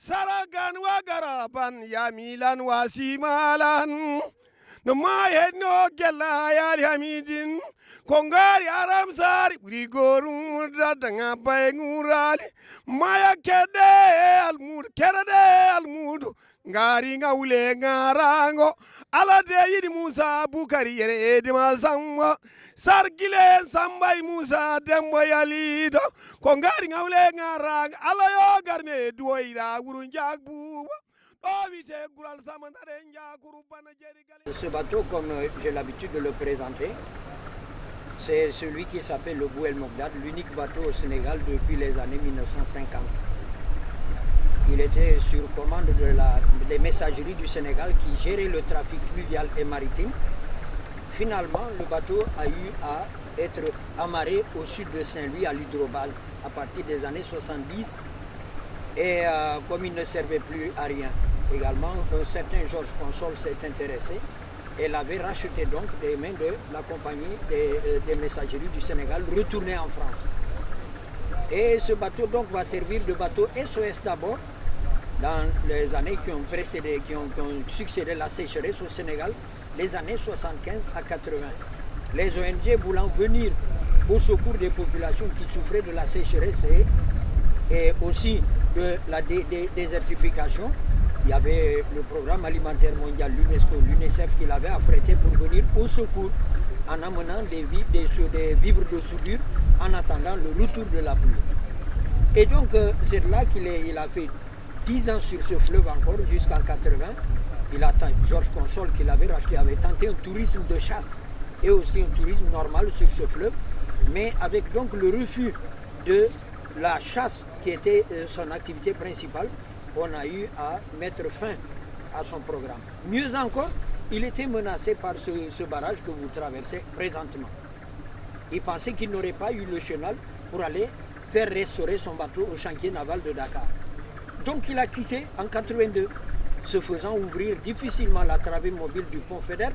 Saragan wagaraban yamilan wasimalan no maye no gella yari hamidin kongari aramsari brigorum dadanga bayngurali maya kede almud ngari ngawle ngarango ala de yidi Musa Bukari yere edi masamba sargile sambay Musa dembo yalido kongari ngawle ngarang ala yo garne duoira wurunjak buba. Ce bateau, comme j'ai l'habitude de le présenter, c'est celui qui s'appelle le Bou El Mogdad, l'unique bateau au Sénégal depuis les années 1950. Il était sur commande des messageries du Sénégal qui géraient le trafic fluvial et maritime. Finalement, le bateau a eu à être amarré au sud de Saint-Louis à l'hydrobase à partir des années 70. Et comme il ne servait plus à rien, également un certain Georges Consol s'est intéressé et l'avait racheté donc des mains de la compagnie des messageries du Sénégal, retourné en France. Et ce bateau donc va servir de bateau SOS d'abord dans les années qui ont précédé, qui ont succédé la sécheresse au Sénégal, les années 75 à 80. Les ONG voulant venir au secours des populations qui souffraient de la sécheresse et aussi de la désertification. Il y avait le programme alimentaire mondial, l'UNESCO, l'UNICEF qui l'avait affrété pour venir au secours en amenant des vivres de soudure en attendant le retour de la pluie. Et donc c'est là qu'il a fait 10 ans sur ce fleuve encore jusqu'en 80. Georges Consol qui l'avait racheté avait tenté un tourisme de chasse et aussi un tourisme normal sur ce fleuve, mais avec donc le refus de la chasse qui était son activité principale, on a eu à mettre fin à son programme. Mieux encore, il était menacé par ce barrage que vous traversez présentement. Il pensait qu'il n'aurait pas eu le chenal pour aller faire restaurer son bateau au chantier naval de Dakar. Donc il a quitté en 82, se faisant ouvrir difficilement la travée mobile du pont Faidherbe.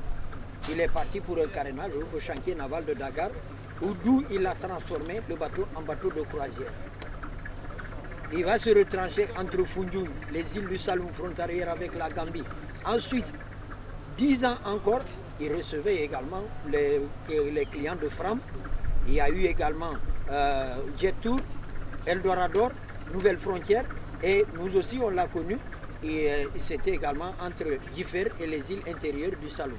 Il est parti pour un carénage au chantier naval de Dakar, d'où il a transformé le bateau en bateau de croisière. Il va se retrancher entre Foundiougne, les îles du Saloum frontalières avec la Gambie. Ensuite, 10 ans encore, il recevait également les clients de Fram. Il y a eu également Jet Tour, Eldorado, Nouvelle Frontière, et nous aussi on l'a connu. Et c'était également entre Differ et les îles intérieures du Saloum.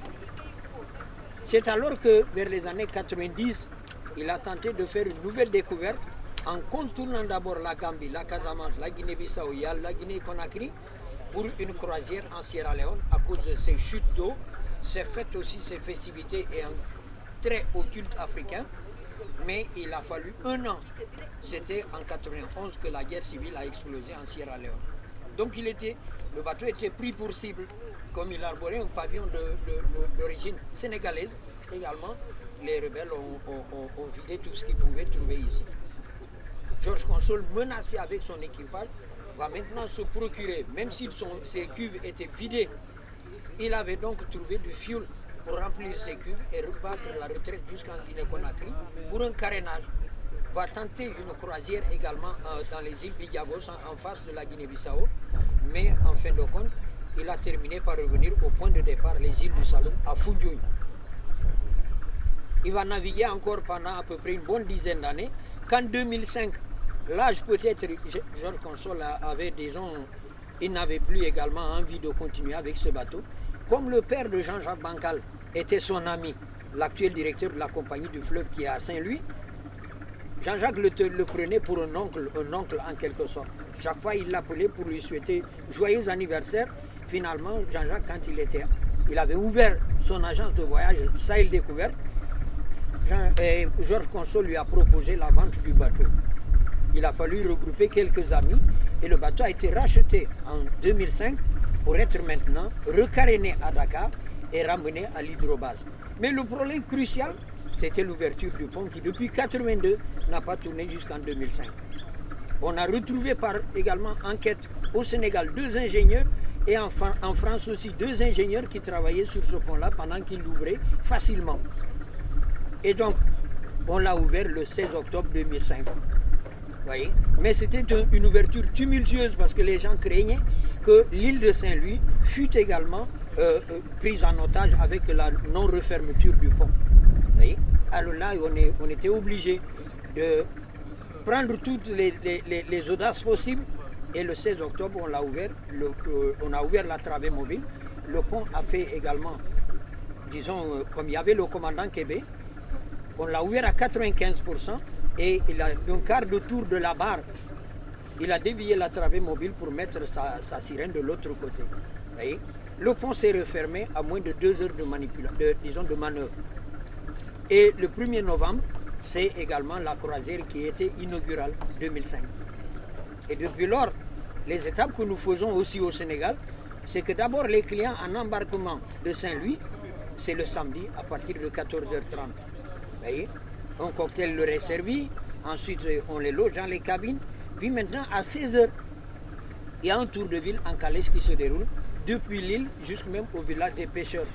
C'est alors que vers les années 90, il a tenté de faire une nouvelle découverte en contournant d'abord la Gambie, la Casamance, la Guinée-Bissau, la Guinée-Conakry pour une croisière en Sierra Leone à cause de ces chutes d'eau. C'est fait aussi ces festivités et un très haut culte africain, mais il a fallu un an. C'était en 91 que la guerre civile a explosé en Sierra Leone. Donc le bateau était pris pour cible, comme il arborait un pavillon d'origine sénégalaise. Également, les rebelles ont vidé tout ce qu'ils pouvaient trouver ici. Georges Consol, menacé avec son équipage, va maintenant se procurer, même si ses cuves étaient vidées, il avait donc trouvé du fioul pour remplir ses cuves et rebattre la retraite jusqu'en Guinée-Conakry pour un carénage. Va tenter une croisière également dans les îles Bidiagos en face de la Guinée-Bissau, mais en fin de compte, il a terminé par revenir au point de départ, les îles du Saloum, à Foundiougne. Il va naviguer encore pendant à peu près une bonne dizaine d'années, qu'en 2005, l'âge peut-être, Georges Consol avait, disons, il n'avait plus également envie de continuer avec ce bateau. Comme le père de Jean-Jacques Bancal était son ami, l'actuel directeur de la compagnie du fleuve qui est à Saint-Louis, Jean-Jacques le prenait pour un oncle en quelque sorte. Chaque fois, il l'appelait pour lui souhaiter joyeux anniversaire. Finalement, Jean-Jacques, quand il avait ouvert son agence de voyage Sahel Découverte, Georges Consol lui a proposé la vente du bateau. Il a fallu regrouper quelques amis et le bateau a été racheté en 2005 pour être maintenant recaréné à Dakar et ramené à l'hydrobase. Mais le problème crucial, c'était l'ouverture du pont qui, depuis 1982, n'a pas tourné jusqu'en 2005. On a retrouvé par également enquête au Sénégal 2 ingénieurs et en France aussi 2 ingénieurs qui travaillaient sur ce pont-là pendant qu'il l'ouvrait facilement. Et donc, on l'a ouvert le 16 octobre 2005. Vous voyez ? Mais c'était une ouverture tumultueuse parce que les gens craignaient que l'île de Saint-Louis fût également prise en otage avec la non-refermeture du pont. Vous voyez? Alors là, on était obligé de prendre toutes les audaces possibles. Et le 16 octobre, on l'a ouvert, on a ouvert la travée mobile. Le pont a fait également, disons, comme il y avait le commandant Kébé, on l'a ouvert à 95% et il a un quart de tour de la barre. Il a dévié la travée mobile pour mettre sa sirène de l'autre côté. Vous voyez? Le pont s'est refermé à moins de 2 heures de manœuvre. Et le 1er novembre, c'est également la croisière qui était inaugurale 2005. Et depuis lors, les étapes que nous faisons aussi au Sénégal, c'est que d'abord les clients en embarquement de Saint-Louis, c'est le samedi à partir de 14h30. Vous voyez? Un cocktail leur est servi, ensuite on les loge dans les cabines, puis maintenant à 16h, il y a un tour de ville en calèche qui se déroule depuis l'île jusqu'à même au village des pêcheurs.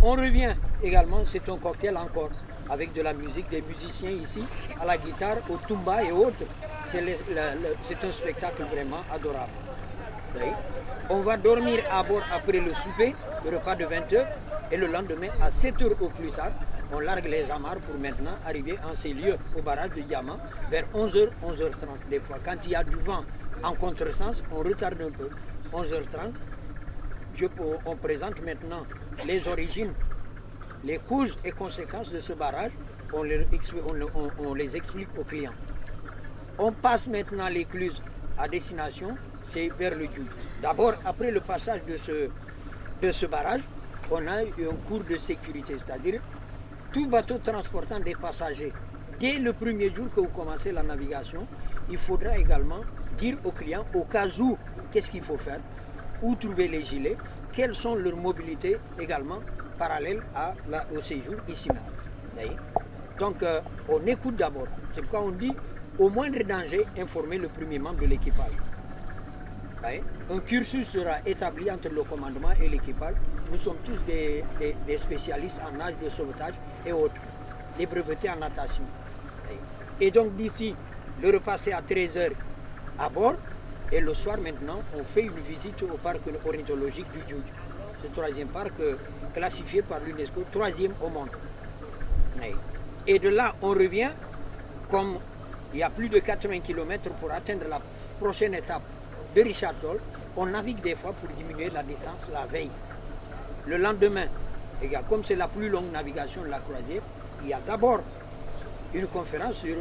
On revient également, c'est un cocktail encore, avec de la musique, des musiciens ici, à la guitare, au tumba et autres. C'est un spectacle vraiment adorable. On va dormir à bord après le souper, le repas de 20h, et le lendemain, à 7h au plus tard, on largue les amarres pour maintenant arriver en ces lieux au barrage de Diamant vers 11h, 11h30 des fois. Quand il y a du vent en contresens, on retarde un peu. 11h30, on présente maintenant les origines, les causes et conséquences de ce barrage, on les explique aux clients. On passe maintenant l'écluse à destination, c'est vers le Djoudj. D'abord, après le passage de ce barrage, on a eu un cours de sécurité, c'est-à-dire tout bateau transportant des passagers. Dès le premier jour que vous commencez la navigation, il faudra également dire aux clients, au cas où, qu'est-ce qu'il faut faire, où trouver les gilets, quelles sont leurs mobilités également parallèles au séjour ici même. Donc on écoute d'abord. C'est pourquoi on dit, au moindre danger, informer le premier membre de l'équipage. Un cursus sera établi entre le commandement et l'équipage. Nous sommes tous des spécialistes en nage de sauvetage et autres, des brevetés en natation. Et donc d'ici, le repas c'est à 13h à bord. Et le soir maintenant, on fait une visite au parc ornithologique du Djoudj. Ce troisième parc classifié par l'UNESCO, 3e au monde. Et de là, on revient, comme il y a plus de 80 km pour atteindre la prochaine étape de Richard Toll, on navigue des fois pour diminuer la distance la veille. Le lendemain, comme c'est la plus longue navigation de la croisière, il y a d'abord une conférence sur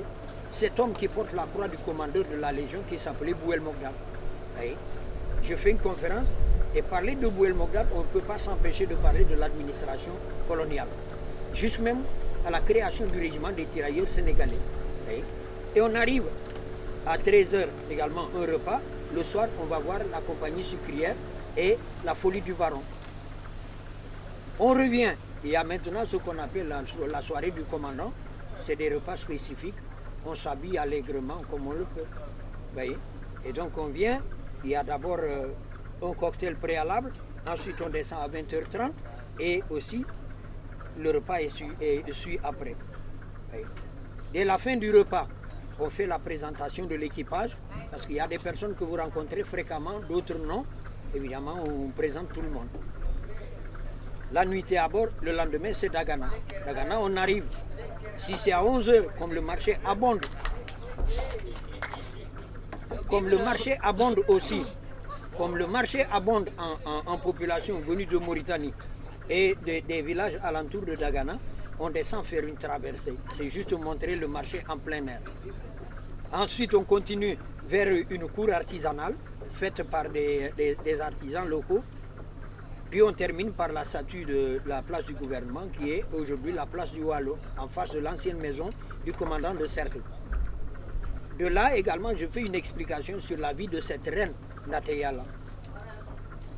cet homme qui porte la croix du commandeur de la Légion qui s'appelait Bouel Mogdad. Je fais une conférence et parler de Bouel Mogdad, on ne peut pas s'empêcher de parler de l'administration coloniale. Jusque même à la création du régiment des tirailleurs sénégalais. Et on arrive à 13h également un repas. Le soir, on va voir la compagnie sucrière et la folie du baron. On revient. Il y a maintenant ce qu'on appelle la soirée du commandant. C'est des repas spécifiques. On s'habille allègrement comme on le peut. Voyez? Et donc on vient, il y a d'abord un cocktail préalable, ensuite on descend à 20h30 et aussi le repas suit après. Voyez? Dès la fin du repas, on fait la présentation de l'équipage parce qu'il y a des personnes que vous rencontrez fréquemment, d'autres non. Évidemment, on présente tout le monde. La nuitée à bord, le lendemain c'est Dagana. Dagana, on arrive. Si c'est à 11h, comme le marché abonde, aussi, comme le marché abonde en population venue de Mauritanie et des villages alentours de Dagana, on descend faire une traversée. C'est juste montrer le marché en plein air. Ensuite, on continue vers une cour artisanale faite par des artisans locaux. Puis on termine par la statue de la place du gouvernement qui est aujourd'hui la place du Wallo, en face de l'ancienne maison du commandant de cercle. De là également, je fais une explication sur la vie de cette reine Nateyala.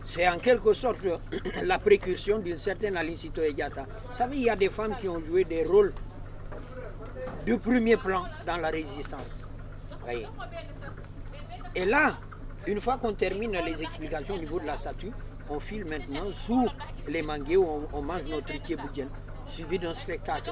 C'est en quelque sorte la précursion d'une certaine Aline Sitoé Diatta. Vous savez, il y a des femmes qui ont joué des rôles de premier plan dans la résistance. Voyez. Et là, une fois qu'on termine les explications au niveau de la statue, on file maintenant sous les manguiers où on mange notre thieboudienne, suivi d'un spectacle.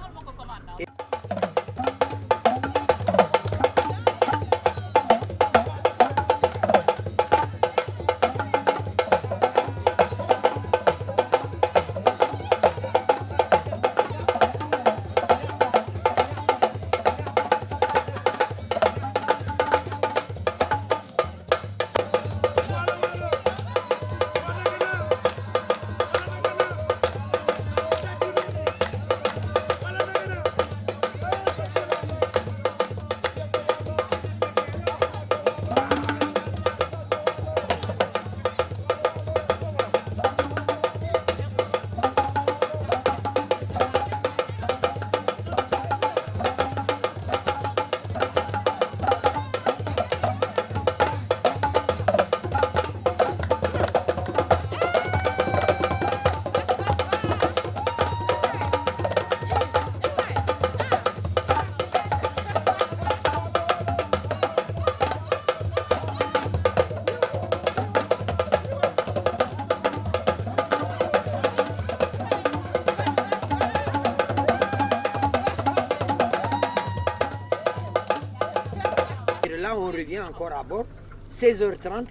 revient encore à bord. 16h30,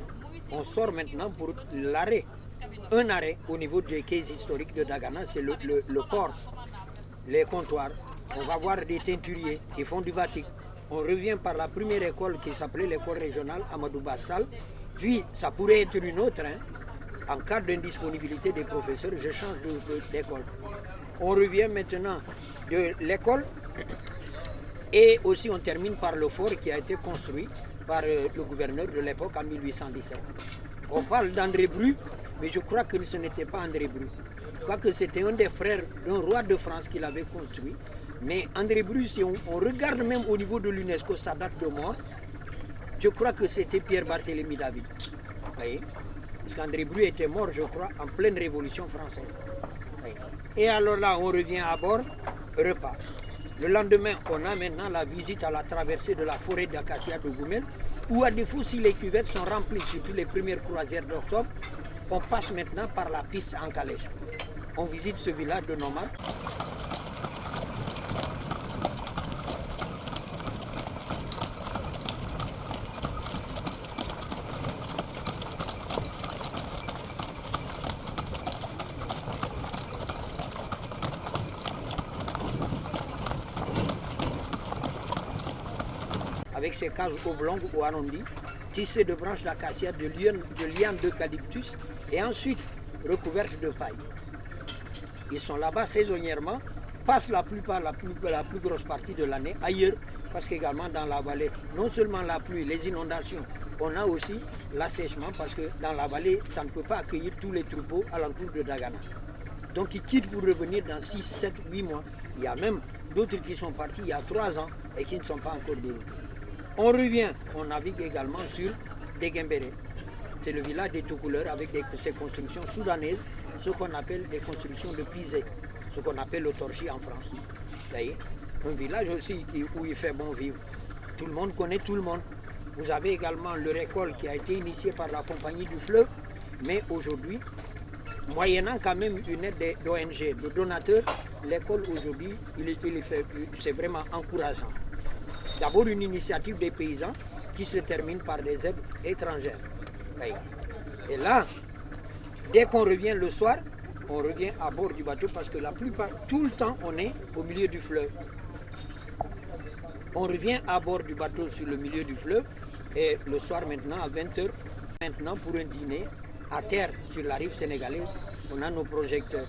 on sort maintenant pour l'arrêt. Un arrêt au niveau des quais historiques de Dagana, c'est le port, les comptoirs. On va voir des teinturiers qui font du batik. On revient par la première école qui s'appelait l'école régionale Amadou Bassal. Puis ça pourrait être une autre. En cas d'indisponibilité des professeurs, je change d'école. On revient maintenant de l'école et aussi on termine par le fort qui a été construit par le gouverneur de l'époque en 1817. On parle d'André Bru, mais je crois que ce n'était pas André Bru. Je crois que c'était un des frères d'un roi de France qui l'avait construit. Mais André Bru, si on regarde même au niveau de l'UNESCO, sa date de mort, je crois que c'était Pierre Barthélemy David. Vous voyez? Parce qu'André Bru était mort, je crois, en pleine Révolution française. Vous voyez? Et alors là, on revient à bord, repas. Le lendemain, on a maintenant la visite à la traversée de la forêt d'Acacia de Goumel, où à défaut, si les cuvettes sont remplies, surtout les premières croisières d'octobre, on passe maintenant par la piste en calèche. On visite ce village de nomades. Avec ses cages oblongues ou arrondies, tissées de branches d'acacia, de lianes d'eucalyptus et ensuite recouvertes de paille. Ils sont là-bas saisonnièrement, passent la plus grosse partie de l'année ailleurs, parce qu'également dans la vallée, non seulement la pluie, les inondations, on a aussi l'assèchement, parce que dans la vallée, ça ne peut pas accueillir tous les troupeaux alentour de Dagana. Donc ils quittent pour revenir dans 6, 7, 8 mois. Il y a même d'autres qui sont partis il y a 3 ans et qui ne sont pas encore de retour. On revient, on navigue également sur Degembéré. C'est le village des Toucouleurs avec ses constructions soudanaises, ce qu'on appelle des constructions de pisé, ce qu'on appelle le torchis en France. Vous voyez, un village aussi où il fait bon vivre. Tout le monde connaît tout le monde. Vous avez également leur école qui a été initiée par la Compagnie du Fleuve, mais aujourd'hui, moyennant quand même une aide d'ONG, de donateurs, l'école aujourd'hui, c'est vraiment encourageant. D'abord une initiative des paysans qui se termine par des aides étrangères. Et là, dès qu'on revient le soir, on revient à bord du bateau parce que la plupart, tout le temps, on est au milieu du fleuve. On revient à bord du bateau sur le milieu du fleuve et le soir maintenant à 20h, maintenant pour un dîner à terre sur la rive sénégalaise, on a nos projecteurs.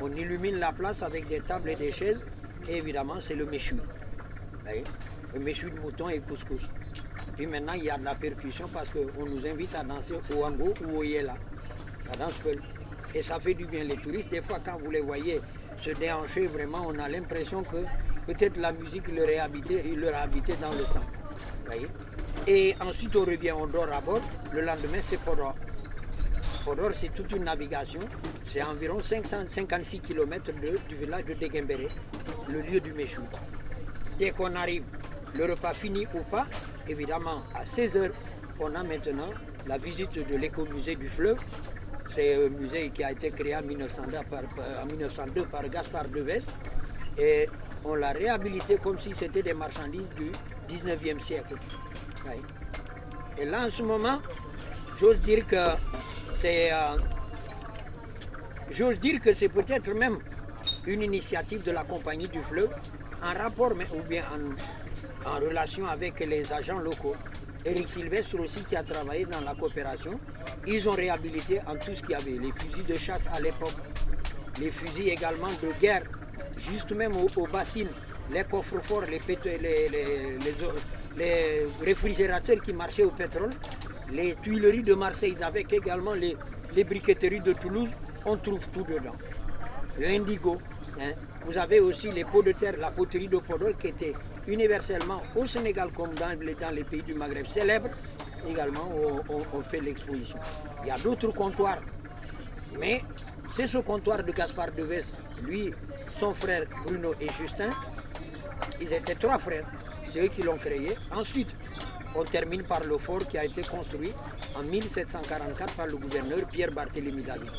On illumine la place avec des tables et des chaises et évidemment c'est le méchoui. Le méchoui de mouton et couscous. Puis maintenant il y a de la percussion parce qu'on nous invite à danser au wango ou au yela, la danse peul. Et ça fait du bien. Les touristes, des fois quand vous les voyez se déhancher, vraiment on a l'impression que peut-être la musique leur a habité dans le sang. Voyez. Et ensuite on revient, on dort à bord. Le lendemain c'est Podor. Podor c'est toute une navigation. C'est environ 556 km du village de Degembéré, le lieu du méchoui. Dès qu'on arrive, le repas fini ou pas, évidemment à 16h, on a maintenant la visite de l'écomusée du fleuve. C'est un musée qui a été créé en 1902 par Gaspard Devès et on l'a réhabilité comme si c'était des marchandises du 19e siècle. Oui. Et là en ce moment, j'ose dire que c'est peut-être même une initiative de la Compagnie du Fleuve en rapport ou bien en relation avec les agents locaux. Éric Sylvestre aussi qui a travaillé dans la coopération, ils ont réhabilité en tout ce qu'il y avait, les fusils de chasse à l'époque, les fusils également de guerre, juste même aux bassines, les coffres-forts, les réfrigérateurs qui marchaient au pétrole, les tuileries de Marseille avec également les briqueteries de Toulouse, on trouve tout dedans. L'indigo, vous avez aussi les pots de terre, la poterie de Podor qui était universellement au Sénégal comme dans les pays du Maghreb célèbres, également on fait l'exposition. Il y a d'autres comptoirs, mais c'est ce comptoir de Gaspard Devès, lui, son frère Bruno et Justin, ils étaient 3 frères, c'est eux qui l'ont créé. Ensuite, on termine par le fort qui a été construit en 1744 par le gouverneur Pierre Barthélemy David.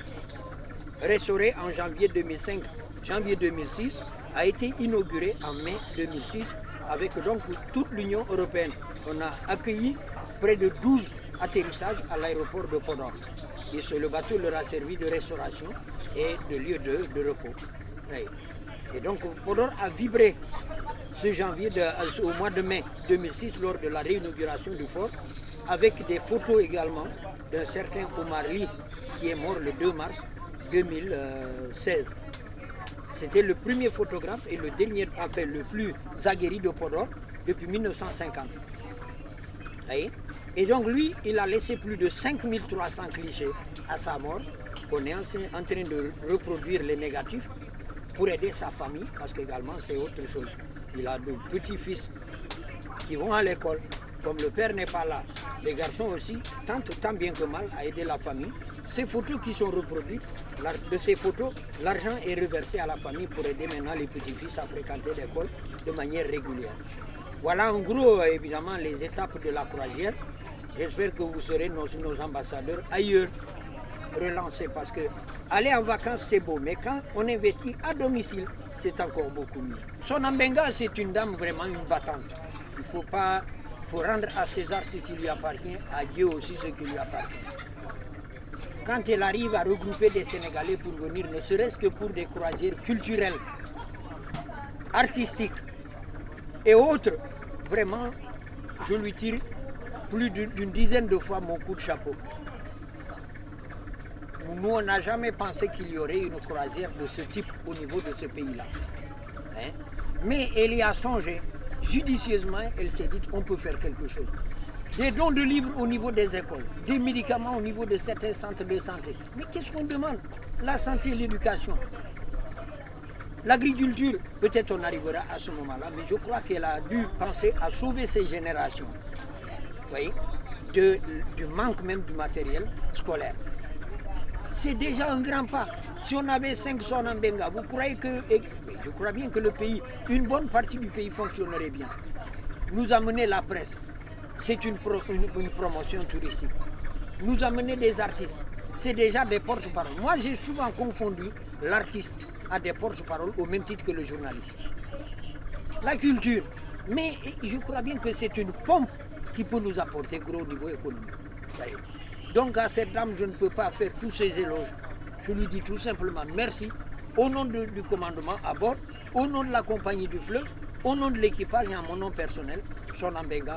Restauré en janvier 2005, janvier 2006, a été inauguré en mai 2006 avec donc toute l'Union européenne. On a accueilli près de 12 atterrissages à l'aéroport de Podor. Et le bateau leur a servi de restauration et de lieu de repos. Oui. Et donc Podor a vibré ce janvier, au mois de mai 2006, lors de la réinauguration du fort, avec des photos également d'un certain Omar Ly, qui est mort le 2 mars 2016. C'était le premier photographe et le dernier, enfin le plus aguerri de Podor depuis 1950. Voyez? Et donc lui, il a laissé plus de 5300 clichés à sa mort. On est en train de reproduire les négatifs pour aider sa famille, parce qu'également c'est autre chose. Il a de petits-fils qui vont à l'école. Comme le père n'est pas là, les garçons aussi tentent tant bien que mal à aider la famille. Ces photos qui sont reproduites, de ces photos, l'argent est reversé à la famille pour aider maintenant les petits-fils à fréquenter l'école de manière régulière. Voilà en gros évidemment les étapes de la croisière. J'espère que vous serez nos ambassadeurs ailleurs relancés, parce que aller en vacances c'est beau, mais quand on investit à domicile, c'est encore beaucoup mieux. Sona Mbenga, c'est une dame vraiment une battante. Il faut rendre à César ce qui lui appartient, à Dieu aussi ce qui lui appartient. Quand elle arrive à regrouper des Sénégalais pour venir, ne serait-ce que pour des croisières culturelles, artistiques et autres, vraiment, je lui tire plus d'une dizaine de fois mon coup de chapeau. Nous, on n'a jamais pensé qu'il y aurait une croisière de ce type au niveau de ce pays-là. Hein? Mais elle y a songé. Judicieusement, elle s'est dit on peut faire quelque chose. Des dons de livres au niveau des écoles, des médicaments au niveau de certains centres de santé. Mais qu'est-ce qu'on demande? La santé et l'éducation. L'agriculture, peut-être on arrivera à ce moment-là, mais je crois qu'elle a dû penser à sauver ces générations. Vous voyez, du manque même du matériel scolaire. C'est déjà un grand pas. Si on avait 5 Sona Mbenga, vous croyez que, je crois bien que le pays, une bonne partie du pays fonctionnerait bien. Nous amener la presse, c'est une promotion touristique. Nous amener des artistes, c'est déjà des porte-paroles. Moi, j'ai souvent confondu l'artiste à des porte-paroles au même titre que le journaliste. La culture, mais je crois bien que c'est une pompe qui peut nous apporter gros au niveau économique. Donc à cette dame, je ne peux pas faire tous ces éloges. Je lui dis tout simplement merci au nom du commandement à bord, au nom de la compagnie du fleuve, au nom de l'équipage et en mon nom personnel, Sona Mbenga.